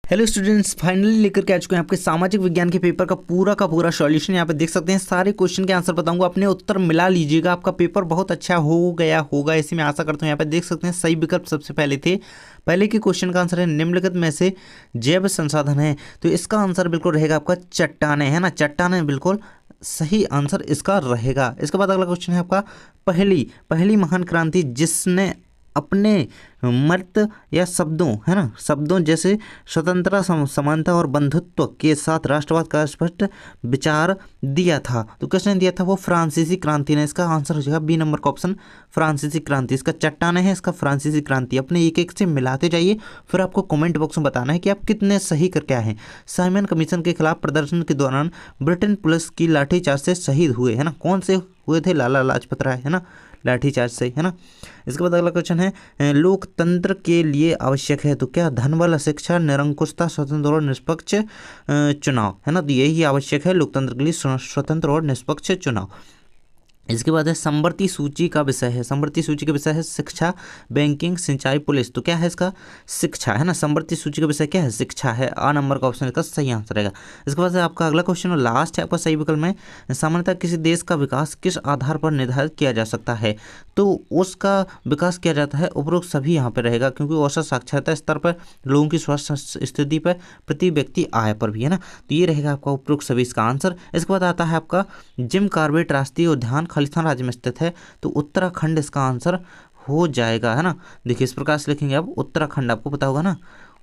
Hello students, finally लेकर के आ चुके हैं आपके सामाजिक विज्ञान के पेपर का पूरा सॉल्यूशन। यहाँ पे देख सकते हैं सारे क्वेश्चन के आंसर बताऊंगा, अपने उत्तर मिला लीजिएगा। आपका पेपर बहुत अच्छा हो गया होगा, इसी में आशा करता हूँ। यहाँ पे देख सकते हैं सही विकल्प सबसे पहले थे। पहले के क्वेश्चन का आंसर है निम्नलिखित में से जैव संसाधन है, तो इसका आंसर बिल्कुल रहेगा आपका चट्टाने, है ना। चट्टाने बिल्कुल सही आंसर इसका रहेगा। इसके बाद अगला क्वेश्चन है आपका पहली महान क्रांति जिसने अपने मर्त या शब्दों, है ना, शब्दों जैसे स्वतंत्रता, समानता और बंधुत्व के साथ राष्ट्रवाद का स्पष्ट विचार दिया था, तो किसने दिया था? वो फ्रांसीसी क्रांति ने। इसका आंसर हो जाएगा बी नंबर का ऑप्शन, फ्रांसीसी क्रांति। इसका चट्टाने है, इसका फ्रांसीसी क्रांति। अपने एक एक से मिलाते जाइए, फिर आपको कमेंट बॉक्स में बताना है कि आप कितने सही करके आए हैं। साइमन कमीशन के खिलाफ प्रदर्शन के दौरान ब्रिटेन पुलिस की लाठीचार्ज से शहीद हुए, है ना। कौन से हुए थे? लाला लाजपत राय, है ना, लाठीचार्ज से, है ना। इसके बाद अगला क्वेश्चन है लोकतंत्र के लिए आवश्यक है, तो क्या? धन, बल, शिक्षा, निरंकुशता, स्वतंत्र और निष्पक्ष चुनाव, है ना। तो यही आवश्यक है लोकतंत्र के लिए, स्वतंत्र और निष्पक्ष चुनाव। इसके बाद है समवर्ती सूची का विषय है, समवर्ती सूची का विषय है शिक्षा, बैंकिंग, सिंचाई, पुलिस। तो क्या है इसका? शिक्षा, है ना। समवर्ती सूची का विषय क्या है? शिक्षा है। आ नंबर का ऑप्शन इसका सही आंसर रहेगा। इसके बाद आपका अगला क्वेश्चन और लास्ट है आपका सही विकल्प में, सामान्यतः किसी देश का विकास किस आधार पर निर्धारित किया जा सकता है, तो उसका विकास किया जाता है, उपरोक्त सभी यहाँ पर रहेगा, क्योंकि औसत साक्षरता स्तर पर, लोगों की स्वास्थ्य स्थिति पर, प्रति व्यक्ति आय पर भी, है ना। तो ये रहेगा आपका उपरोक्त सभी इसका आंसर। इसके बाद आता है आपका जिम कॉर्बेट राष्ट्रीय उद्यान खालिस्तान राज्य में स्थित है, तो उत्तराखंड इसका आंसर हो जाएगा, है ना। देखिए इस प्रकार से लिखेंगे आप, उत्तराखंड, आपको पता होगा ना,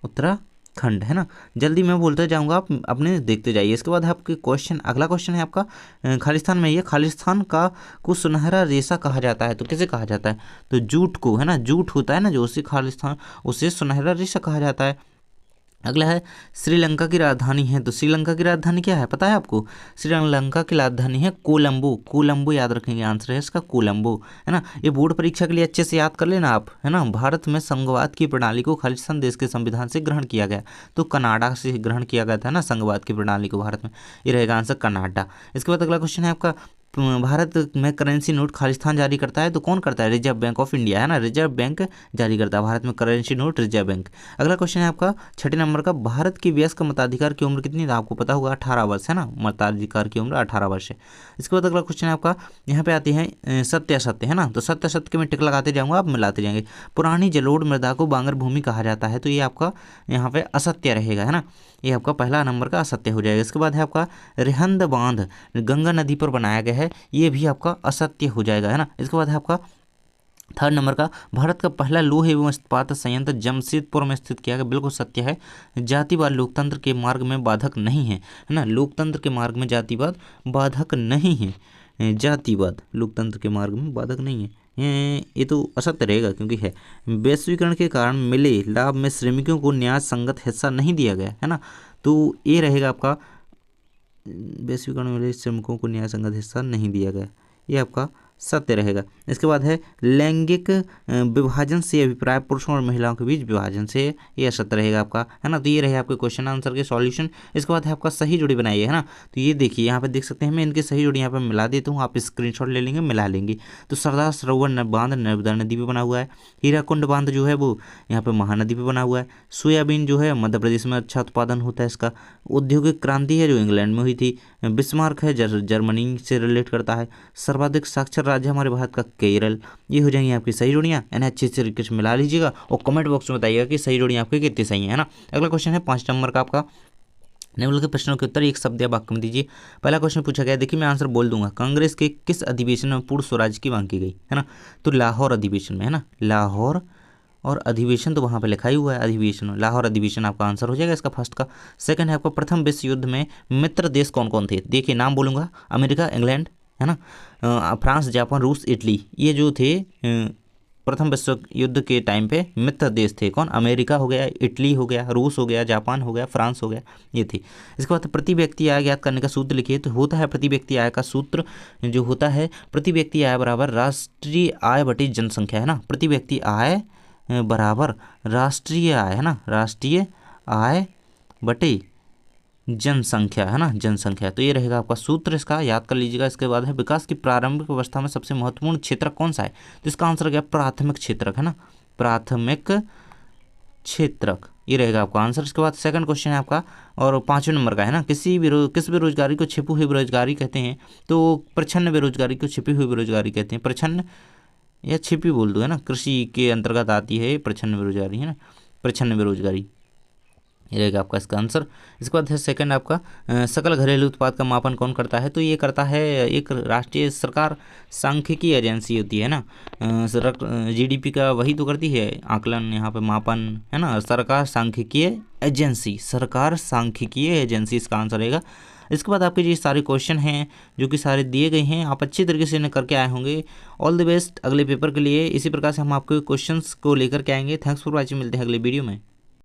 उत्तराखंड, है ना। जल्दी मैं बोलते जाऊंगा, आप अपने देखते जाइए। इसके बाद आपके क्वेश्चन, अगला क्वेश्चन है आपका खालिस्तान में, ये खालिस्तान का को सुनहरा रेशा कहा जाता है, तो किसे कहा जाता है? तो जूट को, है ना। जूट होता है ना जो, उसी खालिस्तान, उसे सुनहरा रेशा कहा जाता है। अगला है श्रीलंका की राजधानी है, तो श्रीलंका की राजधानी क्या है पता है आपको? श्रीलंका की राजधानी है कोलंबो। कोलंबो याद रखेंगे, आंसर है इसका कोलंबो, है ना। ये बोर्ड परीक्षा के लिए अच्छे से याद कर लेना आप, है ना। भारत में संघवाद की प्रणाली को खालिस्तान देश के संविधान से ग्रहण किया गया, तो कनाडा से ग्रहण किया गया था ना संघवाद की प्रणाली को भारत में। ये रहेगा आंसर कनाडा। इसके बाद अगला क्वेश्चन है आपका भारत में करेंसी नोट खालिस्तान जारी करता है, तो कौन करता है? रिजर्व बैंक ऑफ इंडिया, है ना। रिजर्व बैंक जारी करता है भारत में करेंसी नोट, रिजर्व बैंक। अगला क्वेश्चन है आपका 6 नंबर का, भारत की वयस्क मताधिकार की उम्र कितनी है? आपको पता होगा 18 वर्ष, है ना। मताधिकार की उम्र 18 वर्ष है। इसके बाद अगला क्वेश्चन है आपका, यहाँ पे आती है सत्य असत्य, है ना। तो सत्य असत्य के मैं टिक लगाते जाऊँगा, आप मिलाते जाएंगे। पुरानी जलोढ़ मृदा को बांगर भूमि कहा जाता है, तो ये आपका यहाँ पे असत्य रहेगा, है ना। ये आपका पहला नंबर का असत्य हो जाएगा। इसके बाद है आपका रिहंद बांध गंगा नदी पर बनाया गया है, ये भी आपका असत्य हो जाएगा, है ना। इसके बाद है आपका 3rd नंबर का, भारत का पहला लोहे एवं इस्पात संयंत्र जमशेदपुर में स्थित किया गया, बिल्कुल सत्य है। जातिवाद लोकतंत्र के मार्ग में बाधक नहीं है, है ना। लोकतंत्र के मार्ग में जातिवाद बाधक नहीं है, जातिवाद लोकतंत्र के मार्ग में बाधक नहीं है, ये तो असत्य रहेगा, क्योंकि है। वैश्वीकरण के कारण मिले लाभ में श्रमिकों को न्याय संगत हिस्सा नहीं दिया गया, है ना। तो ये रहेगा आपका वैश्वीकरण में मिले श्रमिकों को न्याय संगत हिस्सा नहीं दिया गया, ये आपका सत्य रहेगा। इसके बाद है लैंगिक विभाजन से अभिप्राय, पुरुषों और महिलाओं के बीच विभाजन से, ये असत्य रहेगा आपका, है ना। तो ये रहे आपके क्वेश्चन आंसर के सॉल्यूशन। इसके बाद है आपका सही जोड़ी बनाइए, है ना। तो ये देखिए यहाँ पे देख सकते हैं, मैं इनके सही जोड़ी यहाँ पे मिला देता हूँ, आप स्क्रीनशॉट ले लेंगे, मिला लेंगे। तो सरदार सरोवर बांध नर्मदा नदी पे बना हुआ है। हीराकुंड बांध जो है वो यहाँ पे महानदी पे बना हुआ है। सोयाबीन जो है मध्य प्रदेश में अच्छा उत्पादन होता है इसका। औद्योगिक क्रांति है जो इंग्लैंड में हुई थी। बिस्मार्क है जर्मनी से रिलेट करता है। सर्वाधिक साक्षर राज्य हमारे भारत का केरल। ये हो जाएंगी आपकी सही जोड़ियाँ, यानी अच्छे से रिक्वेस्ट मिला लीजिएगा और कमेंट बॉक्स में बताइएगा कि सही जोड़ियाँ आपकी कितनी सही है ना। अगला क्वेश्चन है 5 नंबर का आपका, निम्नलिखित प्रश्नों के उत्तर एक शब्द या वाक्य में दीजिए। पहला क्वेश्चन पूछा गया, देखिए मैं आंसर बोल दूंगा, कांग्रेस के किस अधिवेशन में पूर्ण स्वराज की मांग की गई, है ना। तो लाहौर अधिवेशन में, है ना। लाहौर और अधिवेशन तो वहाँ पे लिखा ही हुआ है, अधिवेशन, लाहौर अधिवेशन आपका आंसर हो जाएगा इसका फर्स्ट का। सेकंड है आपका, प्रथम विश्व युद्ध में मित्र देश कौन कौन थे? देखिए नाम बोलूँगा, अमेरिका, इंग्लैंड, है ना, फ्रांस, जापान, रूस, इटली, ये जो थे प्रथम विश्व युद्ध के टाइम पे मित्र देश थे। कौन? अमेरिका हो गया, इटली हो गया, रूस हो गया, जापान हो गया, फ्रांस हो गया, ये थे। इसके बाद प्रति व्यक्ति आय ज्ञात करने का सूत्र लिखिए। तो होता है प्रति व्यक्ति आय का सूत्र जो होता है, प्रति व्यक्ति आय बराबर राष्ट्रीय आय बटी जनसंख्या, है ना। प्रति व्यक्ति आय बराबर राष्ट्रीय आय, है ना, राष्ट्रीय आय बटे जनसंख्या, है ना, जनसंख्या। तो ये रहेगा आपका सूत्र, इसका याद कर लीजिएगा। इसके बाद है विकास की प्रारंभिक अवस्था में सबसे महत्वपूर्ण क्षेत्रक कौन सा है? तो इसका आंसर क्या? प्राथमिक क्षेत्रक, है ना, प्राथमिक क्षेत्रक, ये रहेगा आपका आंसर। इसके बाद सेकंड क्वेश्चन है आपका और 5वें नंबर का है ना, किस बेरोजगारी को छिपी हुई बेरोजगारी कहते हैं? तो प्रच्छन्न बेरोजगारी को छिपी हुई बेरोजगारी कहते हैं। प्रच्छन्न या छिपी बोल दो, है ना, कृषि के अंतर्गत आती है प्रच्छन्न बेरोजगारी, है ना, प्रच्छन्न बेरोजगारी, ये रहेगा आपका इसका आंसर। इसके बाद है सेकंड आपका सकल घरेलू उत्पाद का मापन कौन करता है? तो ये करता है एक राष्ट्रीय सरकार सांख्यिकी एजेंसी होती है ना, जीडीपी का वही तो करती है आकलन, यहाँ पे मापन, है ना, सरकार सांख्यिकीय एजेंसी इसका आंसर रहेगा। इसके बाद आपके ये सारे क्वेश्चन हैं जो कि सारे दिए गए हैं, आप अच्छी तरीके से इन्हें करके आए होंगे। ऑल द बेस्ट अगले पेपर के लिए। इसी प्रकार से हम आपके क्वेश्चंस को लेकर के आएंगे। थैंक्स फॉर वॉचिंग, मिलते हैं अगले वीडियो में।